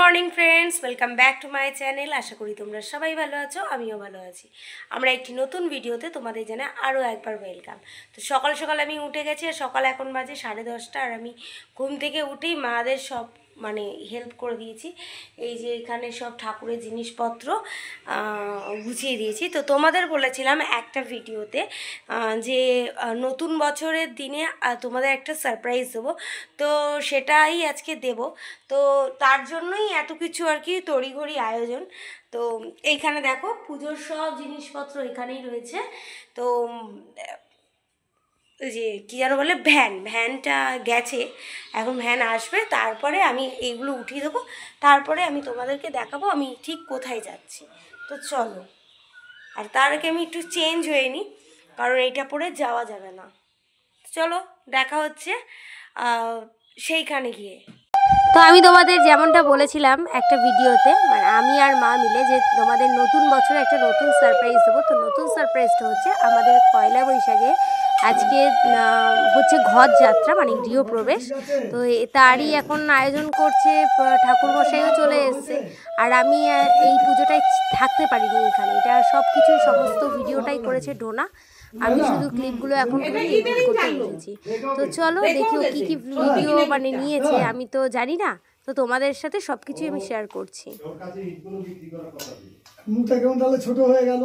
Morning friends, welcome back to my channel. আশা করি তোমরা সবাই ভালো আছো, আমিও ভালো আছি। আমরা একটি নতুন ভিডিওতে তোমাদের জানাই আরও একবার ওয়েলকাম। তো সকাল সকাল আমি উঠে গেছি, আর সকাল এখন বাজে 10:30, আর আমি ঘুম থেকে উঠেই মাদের সব হেল্প করে দিয়েছি। এই যে এখানে সব ঠাকুরের জিনিসপত্র গুছিয়ে দিয়েছি। তো তোমাদের বলেছিলাম একটা ভিডিওতে যে নতুন বছরের দিনে তোমাদের একটা সারপ্রাইজ দেবো, তো সেটাই আজকে দেব। তো তার জন্যই এত কিছু আর কি তড়িঘড়ি আয়োজন। তো এইখানে দেখো পুজোর সব জিনিসপত্র এখানেই রয়েছে। তো ওই যে কী যেন বলে, ভ্যানটা গেছে, এখন ভ্যান আসবে, তারপরে আমি এইগুলো উঠিয়ে দেবো, তারপরে আমি তোমাদেরকে দেখাবো আমি ঠিক কোথায় যাচ্ছি। তো চলো, আর তার আগে আমি একটু চেঞ্জ হয়ে নিই, কারণ এইটা পরে যাওয়া যাবে না। চলো দেখা হচ্ছে সেইখানে গিয়ে। তো আমি তোমাদের যেমনটা বলেছিলাম একটা ভিডিওতে, আমি আর মা মিলে যে তোমাদের নতুন বছরে একটা নতুন সারপ্রাইজ দেবো। তো নতুন সারপ্রাইজটা হচ্ছে আমাদের পয়লা বৈশাখে আজকে হচ্ছে ঘর যাত্রা, গৃহপ্রবেশ। তো তারই এখন আয়োজন করছে, ঠাকুরমশাইও চলে এসছে, আর আমি এই পুজোটায় থাকতে পারিনি এখানে। এটা সব কিছুই সমস্ত ভিডিওটাই করেছে ডোনা, আমি শুধু ক্লিপগুলো এখন এডিট করতে বলেছি। তো চলো দেখি ও কী কী ভিডিও নিয়েছে, আমি তো জানি না। তো তোমাদের সাথে সব কিছুই আমি শেয়ার করছি। মুখটা কেমন তাহলে ছোট হয়ে গেল?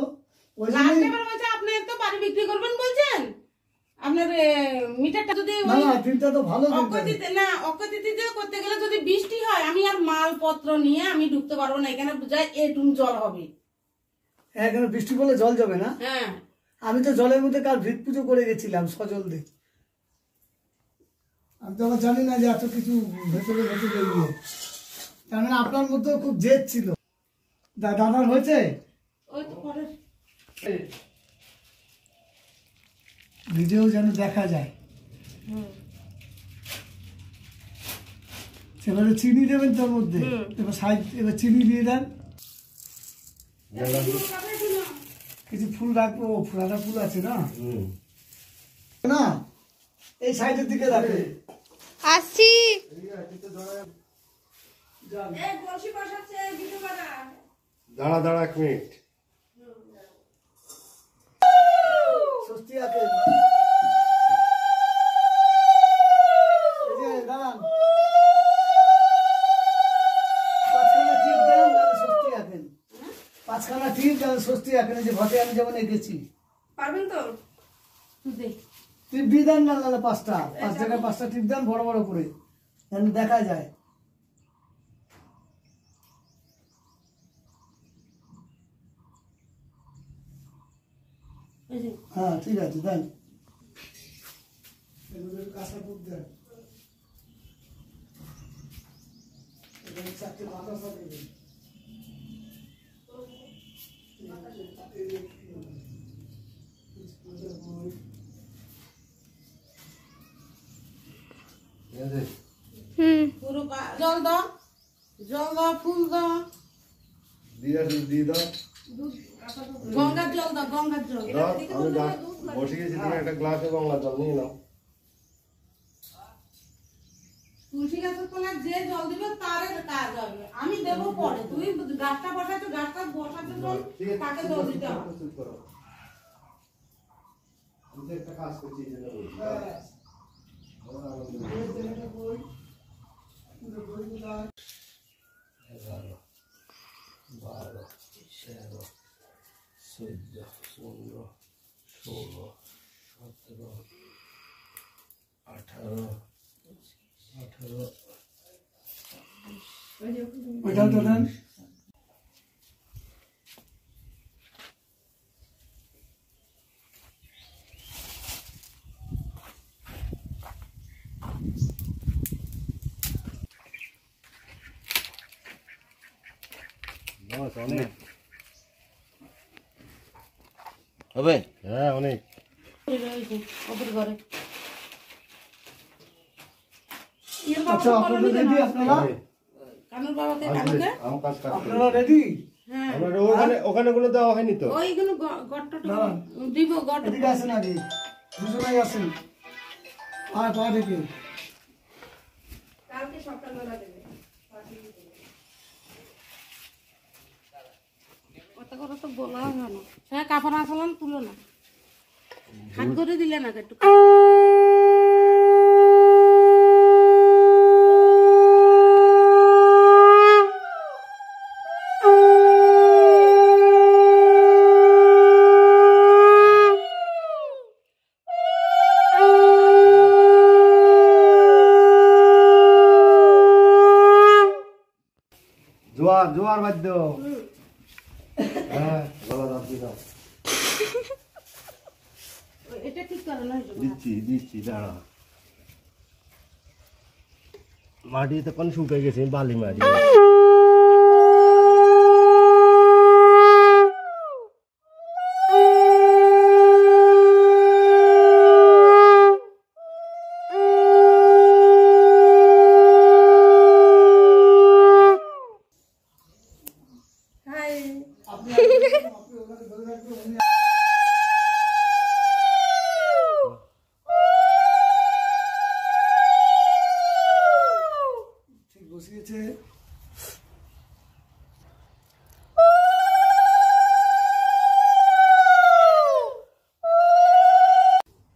আপনি তো বাড়ি বিক্রি করবেন বলছেন, আপনার মিটারটা যদি অক্ষতিথিতে করতে গেলে যদি বৃষ্টি হয়, আমি আর মালপত্র নিয়ে আমি ঢুকতে পারবো না। এখানে যাই এটুম জল হবে। এখানে বৃষ্টি পড়লে জল যাবে না? হ্যাঁ, আমি তো জলের মধ্যে কাল ভিত পুজো করে গেছিলাম সজল দিয়ে। আমি তো আবার জানি না যে এত কিছু ভেতরে ভেতরে গিয়ে, তার মানে আপনার মধ্যে খুব জেদ ছিল। দাদার হয়েছে ভিডিও যেন দেখা যায়। সেবারে চিনি দেবেন তার মধ্যে, এবার সাইড এবার চিনি দিয়ে দেন, কিছু ফুল রাখবো। ফুলাটা ফুল আছে না, না এই সাইডের দিকে রাখবে। আসছি, দাঁড়া দাঁড়া 1 মিনিট। স্বস্তি আছে দাঁড়ান, পাঁচখানা টিপ দেন, স্বস্তি আঁকেন। পাঁচখানা টিপ দেন, স্বস্তি আঁকেন। যে ঘটে আমি যেমন এঁকেছি, পারবেন তো? টিপ দিয়ে দেন না, 5টা 5 জায়গায় 5টা টিপ দেন বড় বড় করে, যেন দেখা যায়। হ্যাঁ ঠিক আছে, দেন। কাঁসাপুর দেন, 4টে বাতাসা দেবেন। পুরো জল দাও, জল দাও, ফুল দাও, দিয়ে দাও, গঙ্গার জল দাও, গঙ্গার জল। আমি বসে গেছি, তুমি একটা গ্লাসে গঙ্গার জল নিয়ে নাও। তুলসী গাছের তলায় যে জল দিবে তার কাজ হবে, আমি দেবো পরে। তুই গাছটা বসাচ্ছ, গাছটা বসাতে জল তাকে জল দিতে হবে। আমি একটা কাজ করছি, যেটা বলছি 11, 12, 13, 14, 15, 16, 17, 18, ওইটাও তো দেন। অনেক হবে, হ্যাঁ অনেক। আচ্ছা আপনারা রেডি? আপনারা রেডি? ওখানে গুলো দেওয়া হয়নি তো, ওইগুলো গট্টটা দিব। এদিকে আসেন, আগে দুজনেই আসেন। আর পা দেখে কালকে সকালবেলা দেবে। করতে করতে তো বলা হবে না। হ্যাঁ কাপড় আসলাম তুলো না, হাত করে দিলে না একটু। জোয়ার জোয়ার বাদ্য। হ্যাঁ গলা দাবি দাও। এটা ঠিক করে না, দিচ্ছি দিচ্ছি দাঁড়া। মাটিতে কোন শুকিয়ে গেছে বালি মাটি। ঠিক বসিয়েছে।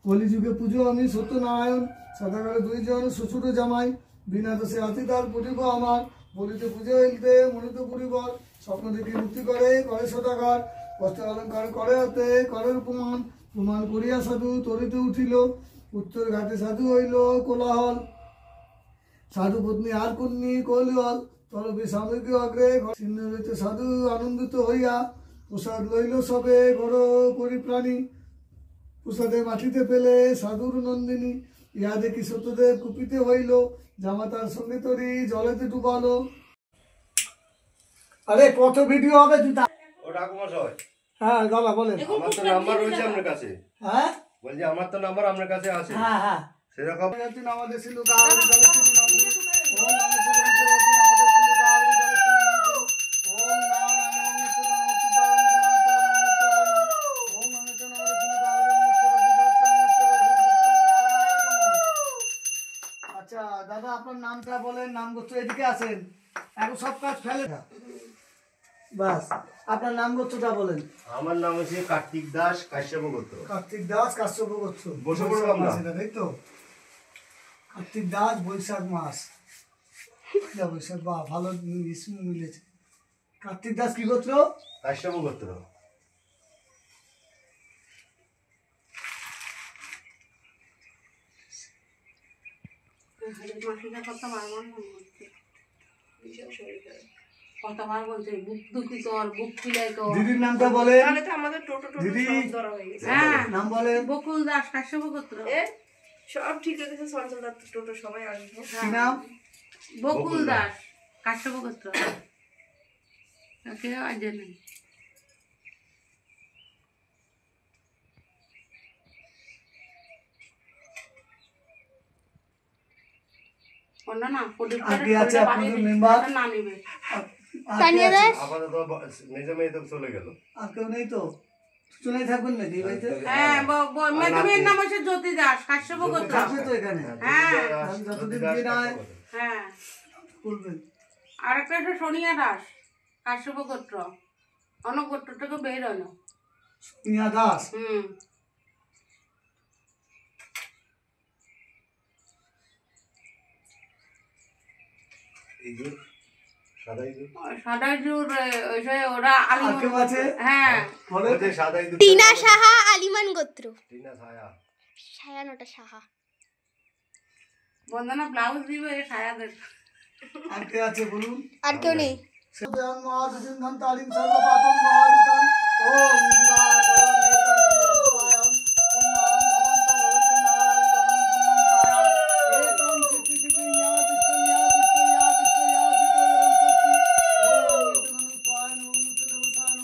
কলিযুগে পুজো আমি সত্যনারায়ণ, সদাকালে দুইজন শ্বশুর জামাই, বিনা দোষে হাতি তার পুরিব আমার, বলিতে পুজো হইতে মনিত পুরিবর, স্বপ্ন দেখে মুক্তি করে করে সদাকার, কষ্ট অলঙ্কার করে হাতে করে উপমান, প্রমাণ করিয়া সাধু তরিতে উঠিল, উত্তর ঘাটে সাধু হইল কোলাহল, সাধু পত্নী আর কন্যা কৌলিহল, তরবে সাময়িক অগ্রে সিন্ধ হইতে সাধু আনন্দিত হইয়া, প্রসাদ লইল সবে গড় পরিপ্রাণী, প্রসাদে মাটিতে পেলে সাধুর নন্দিনী, ইহা দেখি সত্যদেব কুপিতে হইল, জামাতার সঙ্গে তরি জলেতে ডুবালো। আরে কত ভিডিও হবে জুতা? ও ঠাকুমশাই, হ্যাঁ দাদা বলেন। আমার তো নাম্বার রয়েছে আপনার কাছে। হ্যাঁ বলছি আমার তো নাম্বার আপনার কাছে আছে। হ্যাঁ হ্যাঁ সেরকম আমাদের ছিল কাহারি জলে ছিল নাম করো। ওম নমঃ শিবায় আমাদের ছিল কাহারি জলে ছিল নাম করো। ওম নাম নাম ঈশ্বর নমঃ শিবায় ওম নমঃ শিবায় আমাদের ছিল কাহারি আচ্ছা দাদা আপনার নামটা বলেন, নাম গোত্র এদিকে আসেন, এখন সব কাজ ফেলে বাস। আপনার নাম গোত্রটা বলেন। আমার নাম হচ্ছে কার্তিক দাস, কাশ্যপ গোত্র। কার্তিক দাস কাশ্যপ গোত্র। বসে পড়বো আমরা। তাই তো কার্তিক দাস বৈশাখ মাস, বৈশাখ বা ভালো মিলেছে। কার্তিক দাস কি গোত্র? কাশ্যপ গোত্র। কতবার বলছে বুক দুঃখী কর, বুক পিলাই কর। দিদির নামটা বলেন। তাহলে তো আমাদের টোটো দিদি সব ধরা হয়ে গেছে। হ্যাঁ নাম বলেন। বকুল দাস কাশ্যপ গোত্র। সব ঠিক হয়ে গেছে, চঞ্চল দার টোটো সবাই আসবে। কি নাম? বকুল দাস কাশ্যপ গোত্র। কেউ আজ নেই। না আগে আছে আপনাদের মেম্বার না নেবে। আপাতত মেজে মেয়ে তো চলে গেল। আর কেউ নেই তো? চলেই থাকবেন নাকি এই বাড়িতে? হ্যাঁ মেয়ের নাম হচ্ছে জ্যোতি দাস কাশ্যপ গোত্র। থাকবে তো এখানে? হ্যাঁ যতদিন বিয়ে না হয় হ্যাঁ। বলবেন। আর একটা হচ্ছে সোনিয়া দাস কাশ্যপ গোত্র। অন্য গোত্র থেকে বের হলো। সোনিয়া দাস। এই যে সাদাই দুধ। সাদাই জুর ওরা আলী আর কেউ আছে? হ্যাঁ বলেন। ওই যে সাদাই দুধ। টিনা সাহা আলিমান গোত্র। টিনা ছায়া। সায়ানটা সাহা। বন্দনা ব্লাউজ দিবে সায়া দেবে। আর কে আছে বলুন? আর কেউ নেই। সত্যং মহাদুজং ধন্তারিং সর্বপাপং মহাদিতং ওম দিবাকরণেতং ওম নাম ভবন্তং ভবতু নারায়ণং পুণ্যং এতং সিদ্ধিং ইয়া তিষ্ঠয়া তিষ্ঠয়া সিতোয়ং স্বস্তি ওম ইতমনু স্বায় নমঃ মুচ্ছদেবসায়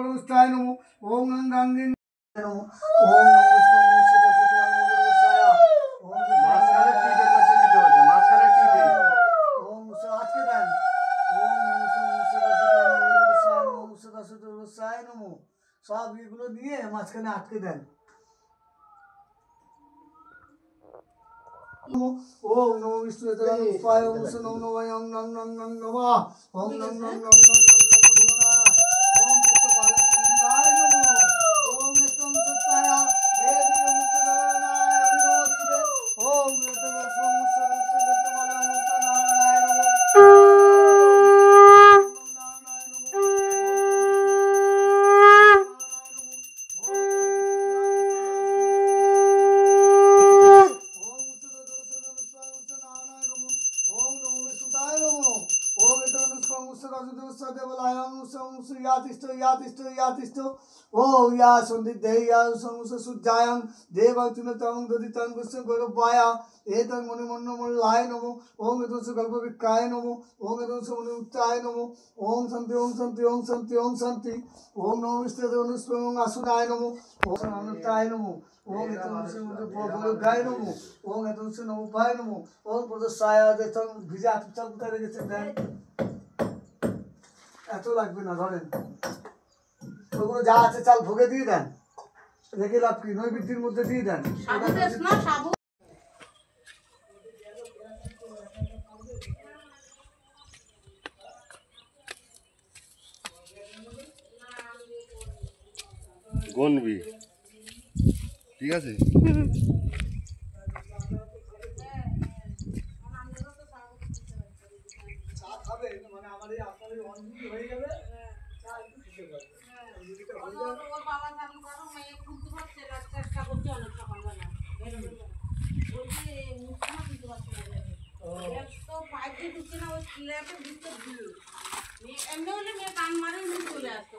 परमुष्टाय नमो ओम गंगांगिं नमो ओम नमो মাঝখানে টিপের মধ্যে দিতে হচ্ছে, মাঝখানে টিপে। ओम आज के दिन ओम नमो साय नमो सब এগুলো নিয়ে মাঝখানে আটকে দেন ओम नमो विष्णु उपाय ओम नमो नमः ओम नम नम नम नमः ओम नम नम नम नम ओम कृष्ण बालन मंदिराय नमो ओम नित्यं सत्ताय देवी मुसनारायण नमोस्तुते ओम नित्यं सत्ताय नारायण नमो এত লাগবে না ধরেন ওগুলো যা আছে চাল ভোগে দিয়ে দেন রেখে লাভ কি নৈবেদ্যের মধ্যে দিয়ে দেন সাবু দেশ না সাবু গনবি, ঠিক আছে? চা খাবে মানে আমাদের আপনাদের অনলি হয়ে যাবে চা একটু খেতে পারবে ওর বাবা চালু করো মেয়ে খুলতে পারছে না চেষ্টা করছে অনেক সকালবেলা বলছি মুখখানা দিতে পারছে না তো পাইপ দিয়ে ঢুকছে না ওই স্ল্যাবের ভিতর দিয়ে এমনি হলে মেয়ে কান মারে উনি চলে আসতো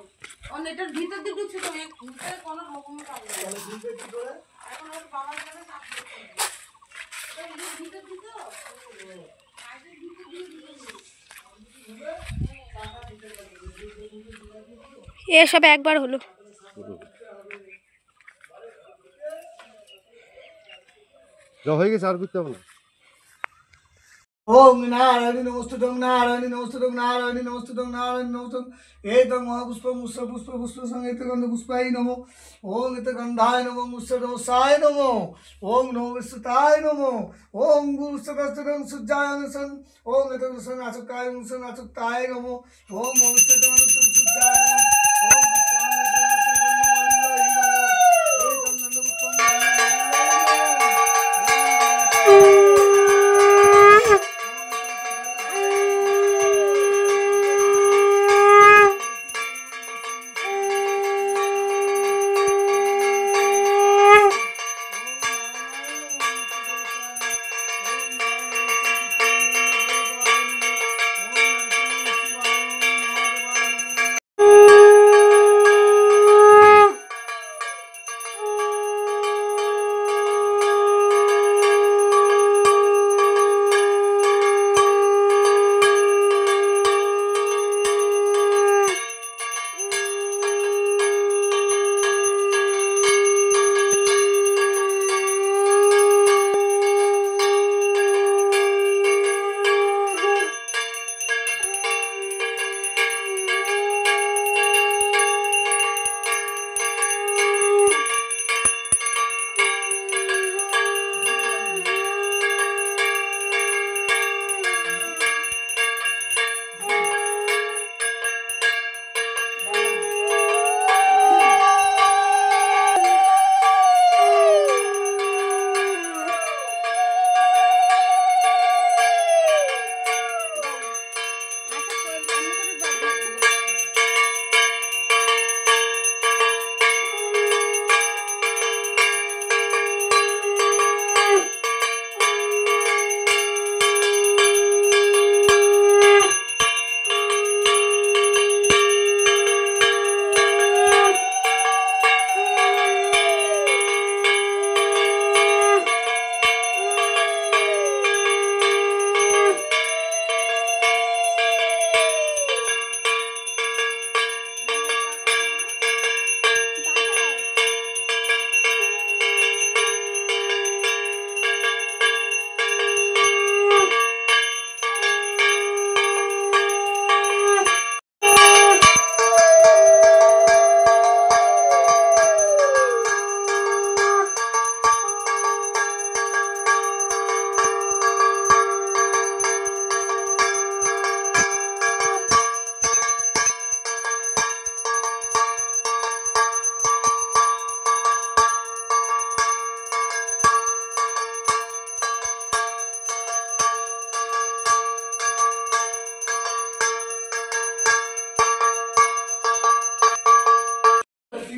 ও নেটের ভিতর দিয়ে ঢুকছে তো মেয়ে খুলতে কোনো রকম পাবে না এখন ওর বাবার কাছে চাপ করছে ভিতর দিত পাইপের ভিতর দিয়ে দিতে এসব একবার হলো। যা হয়ে গেছে, আর করতে হবে না। ओम नारायणी नमस्तुतं नारायणी नमस्तुतं नारायणी नमस्तुतं नारायणी नमस्तुतं एतं महापुष्पं पुष्प पुष्प संगीतगन्ध पुष्पाय नमो ओम गन्धाय नमो मुष्टदोषाय नमो ओम नमो विष्णुताय नमो ओम गुरुसकस्तरं सुज्जायं सन ओम एतं नाचकाय नाचकाय नमो ओम नमो विष्णुतं सुज्जायं ओम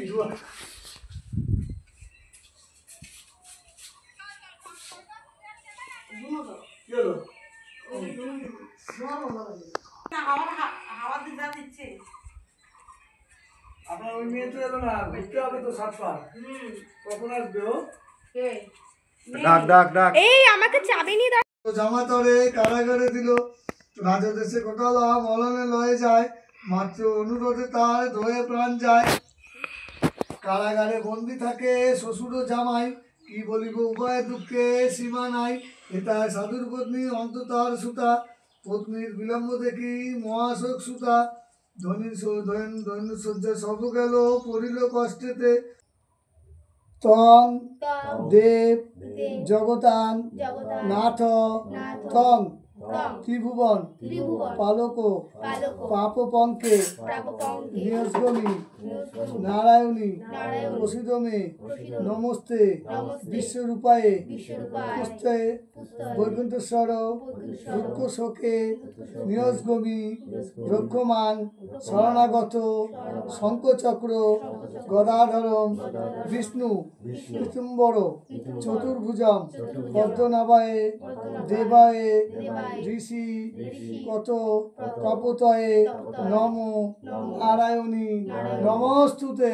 কি হলো? না হাওয়া দিয়ে যা দিচ্ছে। আপনার ওই মেয়ে তো এলো না, ঘুরতে হবে তো 7 পার। কখন আসবে ও? কে? ডাক ডাক ডাক। এই আমাকে চাবি নিয়ে দাও। জামা তরে কারাগারে দিল, রাজদেশে কোটালা মলনে লয়ে যায়, মাত্র অনুরোধে তার ধয়ে প্রাণ যায়। কারাগারে বন্দি থাকে শ্বশুর ও জামাই, কি বলিব উভয় দুঃখে সীমা নাই। এটা সাধুর পত্নী অন্ত তার সুতা, পত্নীর বিলম্ব দেখি মহাশোক সুতা। দৈন্য শয্যা সব গেল পড়িল কষ্টেতে, তং দেব জগতান নাথ তং ত্রিভুবন পালক পাপ পঙ্কে নিয়সগমি নারায়ণী প্রসিদমে নমস্তে বিশ্বরূপায়ে পুস্তে বৈকুণ্ঠস্বর দুঃখ শোকে নিয়সগমি রক্ষমান শরণাগত শঙ্খচক্র গদাধরম বিষ্ণু পীতম্বর চতুর্ভুজম পদ্মনাভায়ে দেবায়ে ঋষি কত তপতয়ে নম নারায়ণী নমস্তুতে।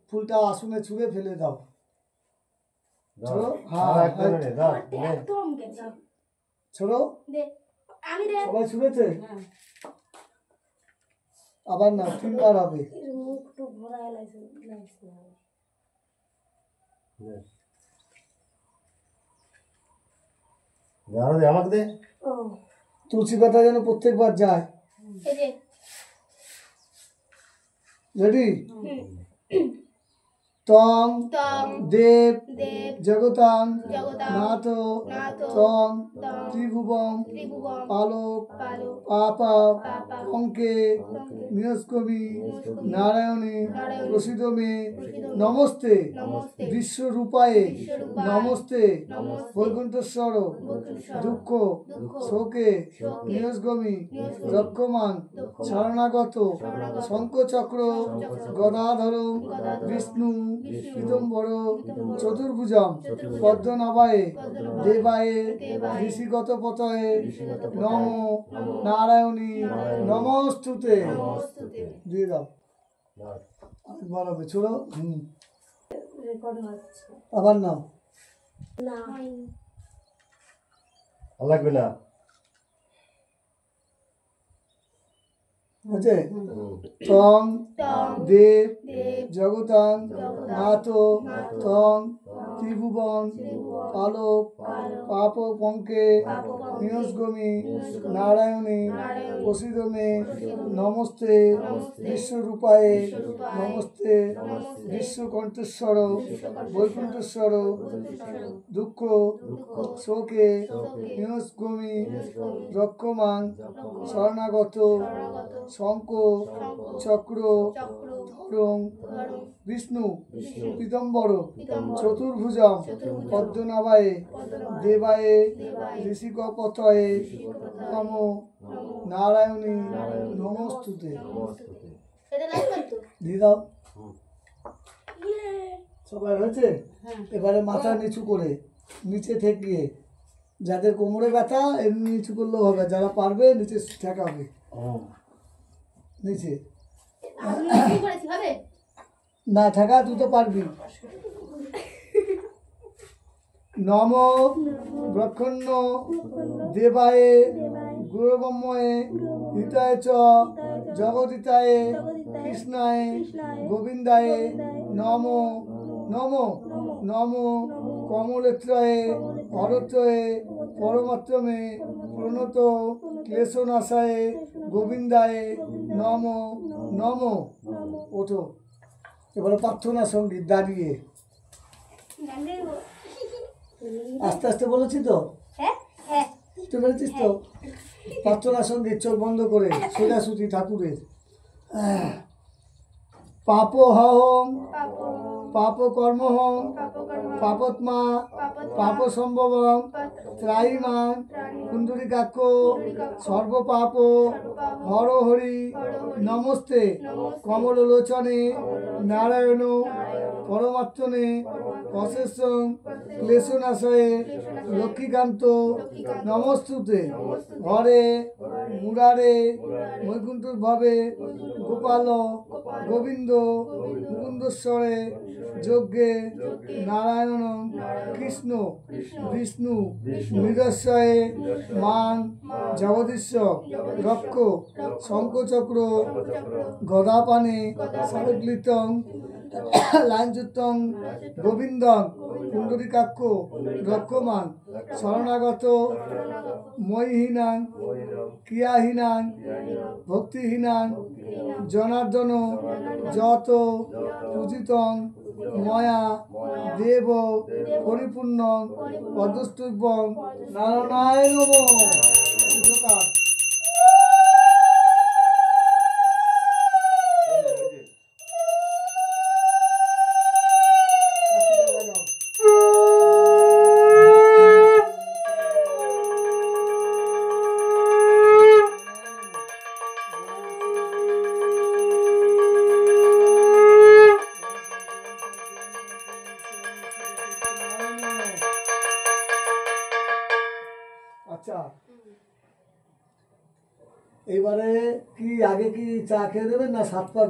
ফুলটা আসনে ছুঁড়ে ফেলে দাও। ছোড়ো, হ্যাঁ ছোড়ো, সবাই ছুঁড়েছে, আবার না 3 বার হবে। আমাকে দে। তুলসী পাতা যেন প্রত্যেকবার যায়। রেডি? তং দেব জগতাং নাথ তং ত্রিভুবন পালক পাপ পঙ্কে নিয়স্কবি নারায়ণী প্রসিদমে নমস্তে বিশ্বরূপায়ে নমস্তে বৈকুণ্ঠস্বর দুঃখ শোকে নিয়স্গমি রক্ষমান শরণাগত শঙ্খচক্র গদাধরম বিষ্ণু পীতম্বর চতুর্ভুজম পদ্মনাভায়ে দেবায়ে ঋষিগত পতয়ে নম নারায়ণী নমস্তুতে। দিয়ে দাও, আরেকবার হবে। ছোড়ো, আবার নাও। লাগবে না। আছে তং দেব জগতাং নাথ তং ত্রিভুবন পালক পাপ পঙ্কে নিয়সগমি নারায়ণী প্রসিদমে নমস্তে বিশ্বরূপায়ে নমস্তে বিশ্বকণ্ঠেশ্বর বৈকুণ্ঠেশ্বর দুঃখ শোকে নিয়সগমি রক্ষমান শরণাগত শঙ্খ চক্র ধরং বিষ্ণু পীতম্বর চতুর্ভুজম পদ্মনাভায়ে দেবায়ে ঋষিকপতয়ে নম নারায়ণী নমস্তুতে। দিয়ে দাও। সবাই হয়েছে? এবারে মাথা নিচু করে নিচে ঠেকিয়ে, যাদের কোমরে ব্যথা এমনি নিচু করলেও হবে, যারা পারবে নিচে ঠেকাবে নিচে। না ঠেকা, তুই তো পারবি। নম ব্রক্ষণ্য দেবায়ে গুরুগম্যয়ে হিতায় চ জগদিতায়ে কৃষ্ণায় গোবিন্দায়ে নম নম নম কমলেত্রয়ে হরত্রয়ে পরমাত্মে প্রণত ক্লেশনাশায়ে গোবিন্দায়ে নম নম। ওঠো, এবারে প্রার্থনা সঙ্গীত দাঁড়িয়ে। আস্তে আস্তে বলেছি তো, বুঝতে পেরেছিস তো? প্রার্থনা সঙ্গীত চোখ বন্ধ করে সোজাসুজি ঠাকুরের। পাপহং পাপকর্মহং পাপত্মা পাপসম্ভবং ত্রাহিমাং পুণ্ডরীকাক্ষ সর্বপাপ হর হরি নমস্তে কমললোচনে নারায়ণ পরমাত্মনে অশেষং ক্লেশনাশয়ে লক্ষ্মীকান্ত নমস্তুতে হরে মুরারে বৈকুণ্ঠভাবে গোপাল গোবিন্দ মুকুন্দেশ্বরে যজ্ঞে নারায়ণ কৃষ্ণ বিষ্ণু মৃগস্বয়ে মান জগদীশ্বর রক্ষ শঙ্খচক্র গদাপানে সারগ্লিতং লাইনযুক্তং গোবিন্দং পুণ্ডরীকাক্ষ রক্ষমান শরণাগত ময়হীনাং ক্রিয়াহীনাং ভক্তিহীনাং জনার্দন যত পূজিতং ময়া দেব পরিপূর্ণ পদস্তুভ্যং নারায়ণ নমঃ। আচ্ছা, এবারে কি আগে কি চা খেয়ে দেবেন না 7 পাক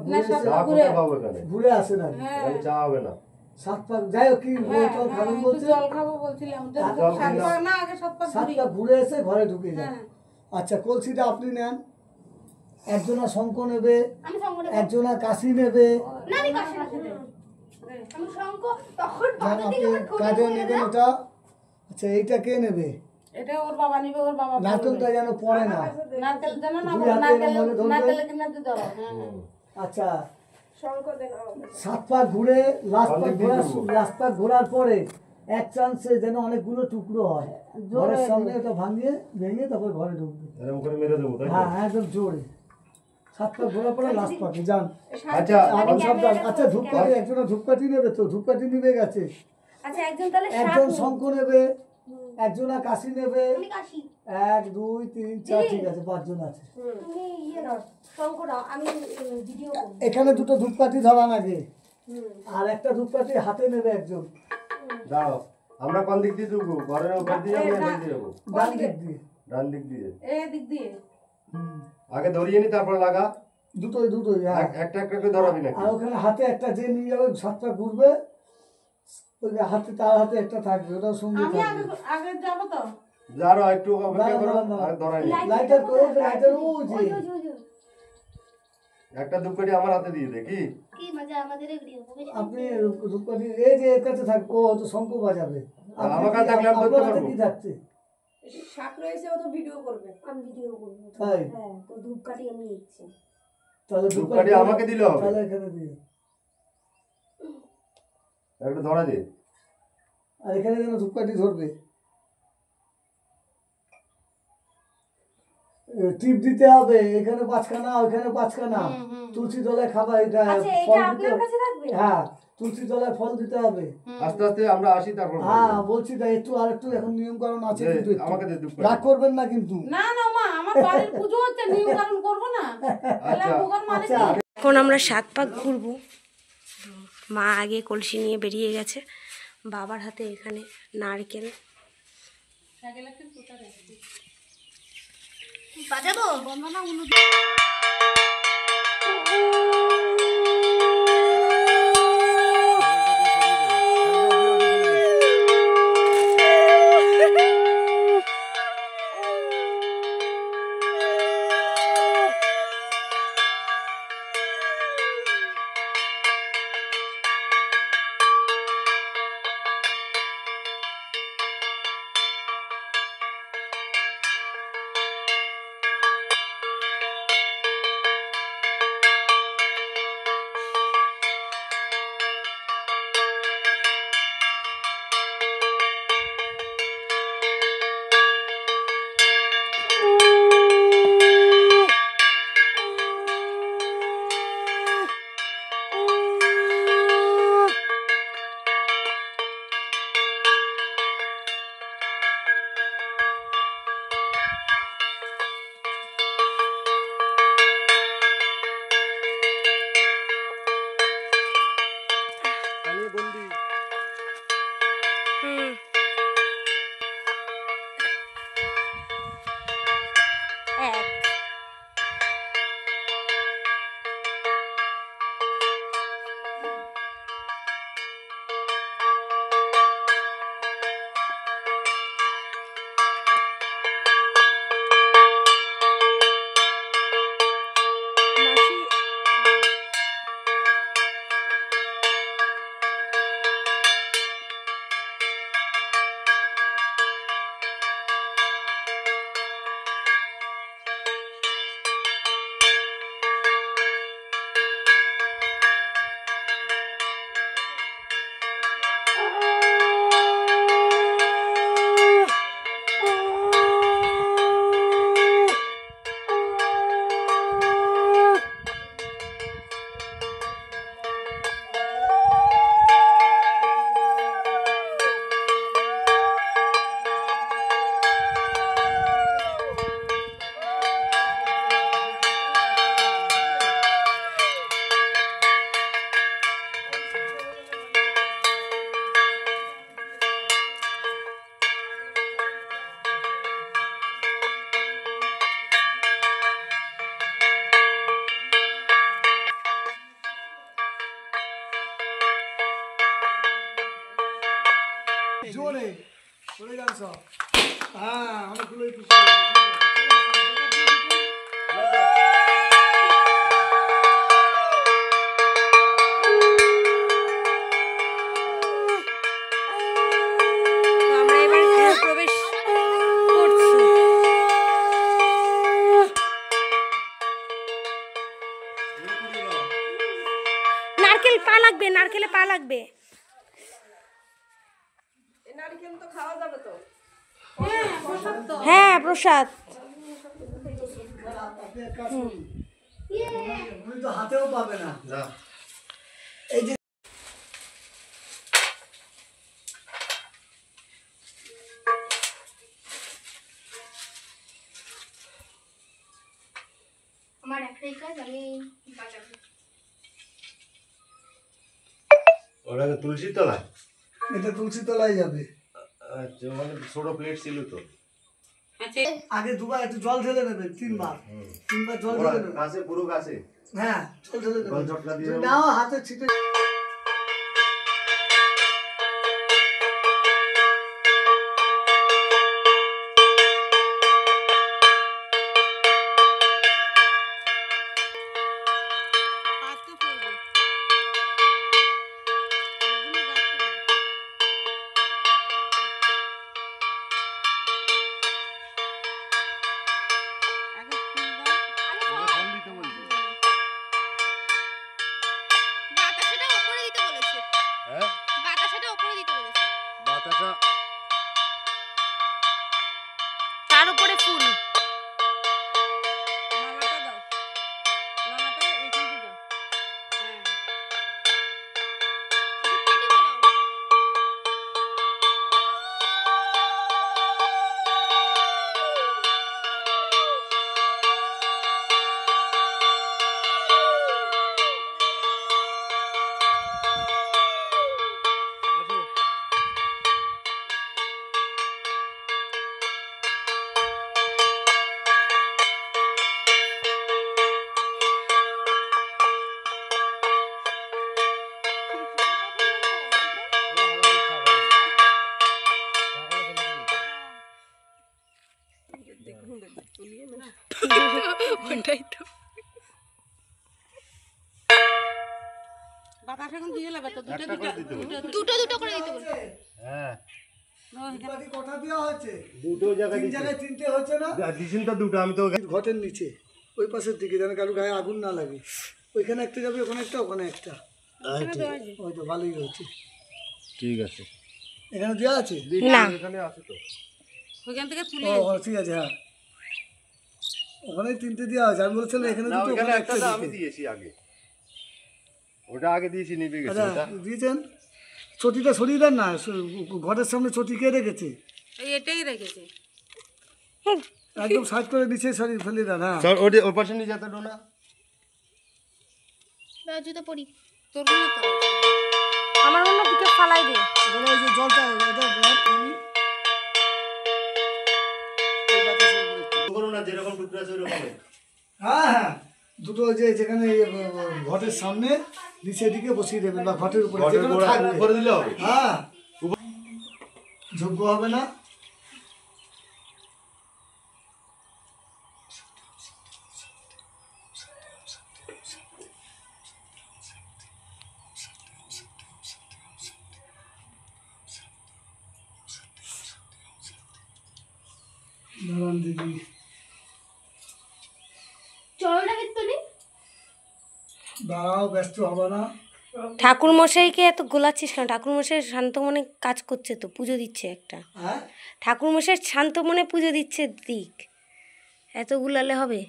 ঘুরে আসে না? চা হবে না, 7 পাক যাই হোক কি জল খাবেন বলছে, জল খাবো বলছিলাম, 7 পাক না আগে 7 পাক 7 পাক ঘুরে এসে ঘরে ঢুকে যান। আচ্ছা, কলসিটা আপনি নেন, একজনা শঙ্খ নেবে, আমি সঙ্গ নেব একজনা কাশি নেবে, না আমি কাশি নেব আমি সঙ্গ তখন যান বাড়ি আপনি থেকে আমার কাজে ঠোঁটে নেবেন ওটা। আচ্ছা, এইটা কে নেবে? এটা ওর বাবা নিবে, ওর বাবা নারকেলটা যেন পড়ে না। নারকেল জানো না, দুই হাতে নারকেল এরকম ভাবে ধরবে। নারকেল কিনে দিতে দাও। আচ্ছা, 7 পাক ঘুরে লাস্ট পাক ঘোরার পরে এক চান্সে যেন অনেকগুলো টুকরো হয়, ঘরের সামনে এটা ভেঙে তারপর ঘরে ঢুকবে। এরকম করে মেরে দেবো, তাই তো? হ্যাঁ, একদম জোরে 7 পাক ঘোরার পরে লাস্ট পাকে যান। আচ্ছা, এখন সাবধান। আচ্ছা, ধূপকাঠি একজনা ধূপকাঠি নেবে তো, ধূপকাঠি নিবে গেছে। আচ্ছা একজন তাহলে একজন শঙ্খ নেবে, একজনা কাশি নেবে, আমি কাশি 1 2 3 4 ঠিক আছে, 5 জন আছে। তুমি দাও শঙ্খ দাও, আমি ভিডিও করব। এখানে দুটো ধূপকাঠি ধরান আগে, আর একটা ধূপকাঠি হাতে নেবে একজন, দাও। আমরা কোন দিক দিয়ে দেবো? ঘরের উপর দিয়ে যাবো, এদিক দিয়ে যাবো? ডান দিক দিয়ে। ডান দিক দিয়ে। এই দিক দিয়ে আগে ধরিয়ে নি, তারপরে লাগা। দুটোই হ্যাঁ। একটা একটা করে ধরাবি নাকি? আর ওখানে হাতে একটা যে নিয়ে যাবে, 7 পাক ঘুরবে, ওই হাতে তার হাতে একটা থাকবে, ওটাও সঙ্গে আমি থাকবে। আগে যাবো তো। যারো একটু অপেক্ষা করো, দাঁড়ান, দাঁড়ান। আর ধরাই নি। লাইটার করে লাইটার ওই যে একটা ধূপকাঠি আমার হাতে দিয়ে দে, কি? কি মজা আমাদের ভিডিও হবে। আপনি ধূপকাঠি এই যে এর কাছে থাকবে, ও তো শঙ্খ বাজাবে। আপনি আমার কাছে থাকলে আমি ধরতে আপনার হাতে পারবো। কি থাকছে? শাক রয়েছে, ও তো ভিডিও করবে। আমি ভিডিও করবো। তাই? হ্যাঁ, তো ধূপকাঠি আমি নিচ্ছি। তাহলে ধূপকাঠি আমাকে দিলে হবে। তাহলে এখানে দিয়ে, একটা ধরা দে। আর এখানে যেন ধূপকাঠি ধরবে, টিপ দিতে হবে, এখানে 5খানা, ওইখানে 5খানা, তুলসী তলায় খাবার, এটা আচ্ছা ফল এটা দিতে, আপনার কাছে থাকবে? হ্যাঁ তুলসী তলায় ফল দিতে হবে। আস্তে আস্তে আমরা আসি, তারপর হ্যাঁ বলছি তাই, একটু আর একটু এখন নিয়ম কারণ আছে দে, কিন্তু একটু। আমাকে দে ধূপকাঠি। রাগ করবেন না কিন্তু। না না মা, আমার বাড়ির পুজো হচ্ছে, নিয়ম কানুন করবো না। তাহলে আচ্ছা। ভোগের মানে আচ্ছা, কি? এখন আমরা 7 পাক ঘুরবো। মা আগে কলসি নিয়ে বেরিয়ে গেছে, বাবার হাতে এখানে নারকেল। বাজাবো গন্ডি। হুম এক মাসি জোরে চলে যান সব। হ্যাঁ অনেকগুলোই খুশি হয়েছে। তো আমরা এবার গৃহ প্রবেশ করছি। নারকেল পা লাগবে, নারকেলে পা লাগবে। হ্যাঁ প্রসাদ। আপনি এক কাজ করুন, উনি তো হাতেও পাবে না। যা এই যে আমার একটাই কাজ, আমি বাজাবো। ওটা তুলসী তলায়? এটা তুলসী তলায় যাবে। আচ্ছা, মানে ছোট প্লেট ছিল তো। আগে দুবার একটু জল ঢেলে নেবেন, তিনবার জল ঢেলে নেবেন। কাছে পুরো কাছে হ্যাঁ জল ঢেলে জল নেবেন। ঝটকা দিয়ে যদি নাও হাতে ছিটে বাতাসাটা উপরে দিতে বলেছে। হ্যাঁ বাতাসাটা উপরে দিতে বলেছে। বাতাসা তার উপরে ফুল। মালাটা দাও, মালাটা এখানে দাও। হ্যাঁ কেটে বলো। আসো। ওটাই তো। বাতাস এখন দিয়ে নেবে তো, দুটো একটা করে দিতে বলছে। দুটো দুটো করে দিতে বলেছে। হ্যাঁ দুপাটি কথা দেওয়া হচ্ছে, দুটো জায়গায় তিন দিছে। জায়গায় তিনটে হচ্ছে না। দিছেন তো দুটো, আমি তো ঘটের নিচে ওই পাশের দিকে যেন কারো গায়ে আগুন না লাগে। ওইখানে একটা যাবে, ওখানে একটা, ওখানে একটা। ওই তো ভালোই হচ্ছে। ঠিক আছে। এখানে দেওয়া আছে। না এখানে আছে তো। ওইখান থেকে তুলে ও ঠিক আছে, হ্যাঁ ওখানে তিনটে দেওয়া আছে। আমি বলছিলাম এখানে না, দুটো, ওইখানে ওখানে একটা একটা তো আমি দিতে। দিয়েছি আগে। ওটা আগে দিয়েছি, নিবে গেছে আচ্ছা ওটা। দিয়েছেন। চটিটা সরিয়ে দেন না, ঘরের সামনে চটি কে রেখেছে? এটাই রেখেছে। একদম সাইড করে নিচে সরিয়ে ফেলে দেন। হ্যাঁ স্যার ওটা ওর পাশে নিয়ে যেতে ডোনা। জুতো পরি। তোর গুলো তো আছে। আমার মনে হয় ফালাই দে। এবারে ওই যে জলটা এটা এই বাতাসের উপরে একটু। করো না, যেরকম টুকরো আছে ওরকমই। হ্যাঁ হ্যাঁ, দুটো যে যেখানে ঘটের সামনে নিচের দিকে বসিয়ে দেবেন বা ঘটের উপরে ঘটের যেখানে গোড়া থাকবে। উপরে দিলে হবে। হ্যাঁ, যোগ্য হবে না। দাঁড়ান দিদি, চলটা কিন্তু নেই। দাঁড়াও, ব্যস্ত হবে না। ঠাকুর মশাইকে এত গোলাচ্ছিস কেন? ঠাকুর মশাই শান্ত মনে কাজ করছে তো, পুজো দিচ্ছে একটা। হ্যাঁ, ঠাকুর মশাই শান্ত মনে পুজো দিচ্ছে, দিক। এত গুলালে হবে?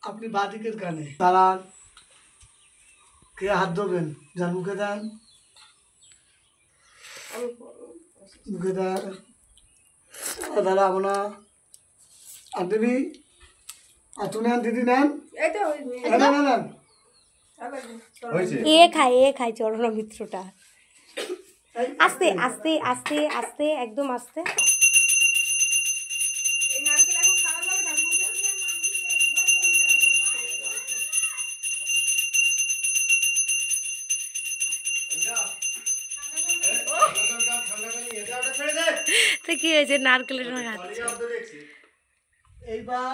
আপনি বাদিকের কানে দাঁড়ান। কে হাত ধরবেন? যান মুখে দেন, মুখে দেন। দাঁড়াবো না। আর দিদি, আর তুমি নেন, দিদি নেন। নেন, নেন, নেন। হয়েছে? এ খায় চরণা মিত্রটা। আস্তে আস্তে আস্তে আস্তে, একদম আস্তে। তো কি হয়েছে? নারকেলের সঙ্গে খাচ্ছে। এইবার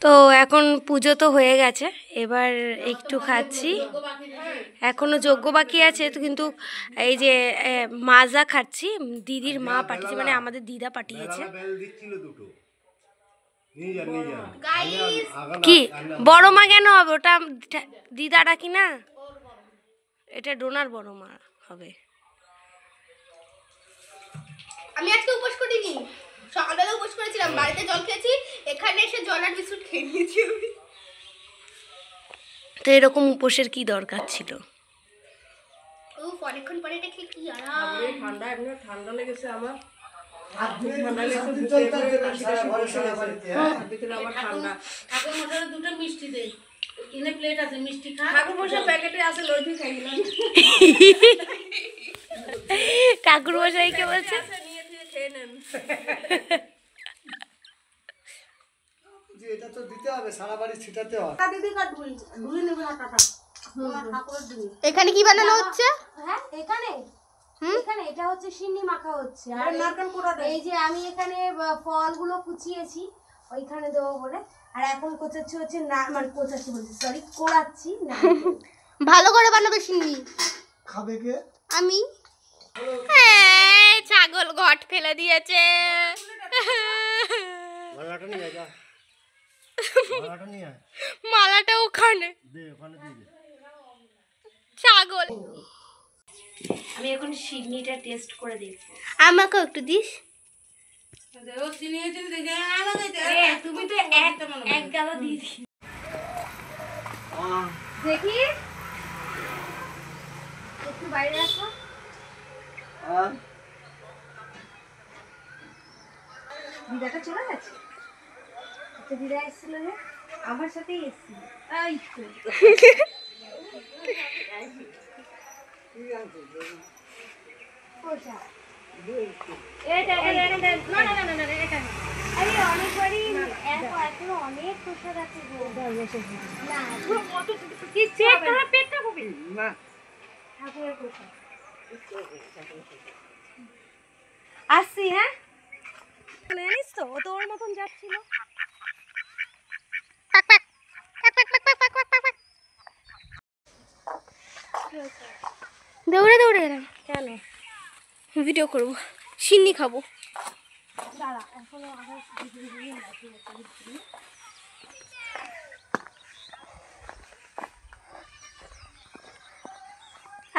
তো এখন পুজো তো হয়ে গেছে, এবার একটু খাচ্ছি। এখনো যজ্ঞ বাকি আছে তো, কিন্তু এই যে মাজা খাচ্ছি। দিদির মা পাঠিয়েছে, মানে আমাদের দিদা পাঠিয়েছে। বেল দিচ্ছিল দুটো। নিয়ে যান, নিয়ে যান। কি বড় মা কেন হবে? ওটা দিদা ডাকি না, এটা ডোনার বড় মা হবে। আমি আজকে উপোস করিনি, সকালবেলা উপোস করেছিলাম, বাড়িতে জল খেয়েছি, এখানে এসে জল আর বিস্কুট খেয়ে নিয়েছি আমি। তো এরকম উপোসের কি দরকার ছিল? উফ, অনেকক্ষণ পরে এটা খেয়ে কি আরাম। ঠান্ডা লেগেছে আমার। শান্তির জলটা দেবেন সারা ঘরে, সারা বাড়িতে, হ্যাঁ? আমার ঠান্ডা। ঠাকুর মশাই দুটো মিষ্টি দে, কিনে প্লেট আছে মিষ্টি খা। ঠাকুর মশাই প্যাকেটে আছে, লইটি খাই না। ঠাকুর মশাইকে বলছে নিয়ে খেয়ে নেন। যে এটা তো দিতে হবে, সারা বাড়ি ছিটাতে হয়। দিদি কাট ধুই নেবে আটাটা। ঠাকুরের দিদি। এখানে কি বানানো হচ্ছে? হ্যাঁ এখানে এখানে এটা হচ্ছে সিন্নি মাখা হচ্ছে। আর নারকেল কোড়া দেয়। এই যে আমি এখানে ফলগুলো কুচিয়েছি ওইখানে দেবো বলে, আর এখন কোচাচ্ছি হচ্ছে না, মানে কোচাচ্ছি বলছি, সরি, কোড়াচ্ছি না। ভালো করে বানাবে সিন্নি। খাবে কে? আমি। হ্যাঁ, ছাগল ঘট ফেলে দিয়েছে। মালাটা নিয়ে আয়, যা। মালাটা নিয়ে আয়। মালাটা ওখানে। দে, ওখানে দিয়ে দে। ছাগল। আমি এখন সিন্নিটা টেস্ট করে দেখবো। আমাকেও একটু দিস। ও চিনি হয়েছে দেখে আমাকে তুমি তো এক গালা দিয়ে দিই। দেখি একটু বাইরে আসো। দিদাটা চলে গেছে? আচ্ছা, দিদা এসেছিল যে আমার সাথেই এসেছিল। এই তো কোথা? এটা না না না না না, এটা না। আরে অনেকবারই এখনো অনেক প্রসাদ আছে গো। না কি পেটটা কবি না, ঠাকুরের প্রসাদ। আসছি, হ্যাঁ জানিস তো, ও তো ওর মতন যাচ্ছিল। দৌড়ে দৌড়ে এলাম, কেন? ভিডিও করবো, সিন্নি খাবো। দাঁড়া, এখনো আবার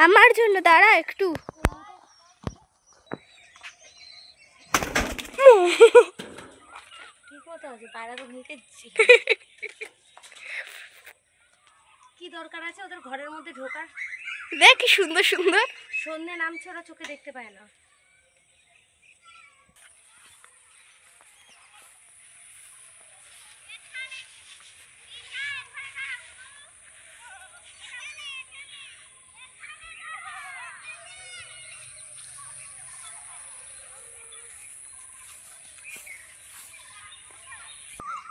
আমার জন্য দাঁড়া একটু। ঠিক মতো আছে, পায়রা তো মুখে কি দরকার আছে ওদের ঘরের মধ্যে ঢোকার? দেখ কি সুন্দর সুন্দর। সন্ধ্যে নামছে, ওরা চোখে দেখতে পায় না।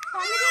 সামনে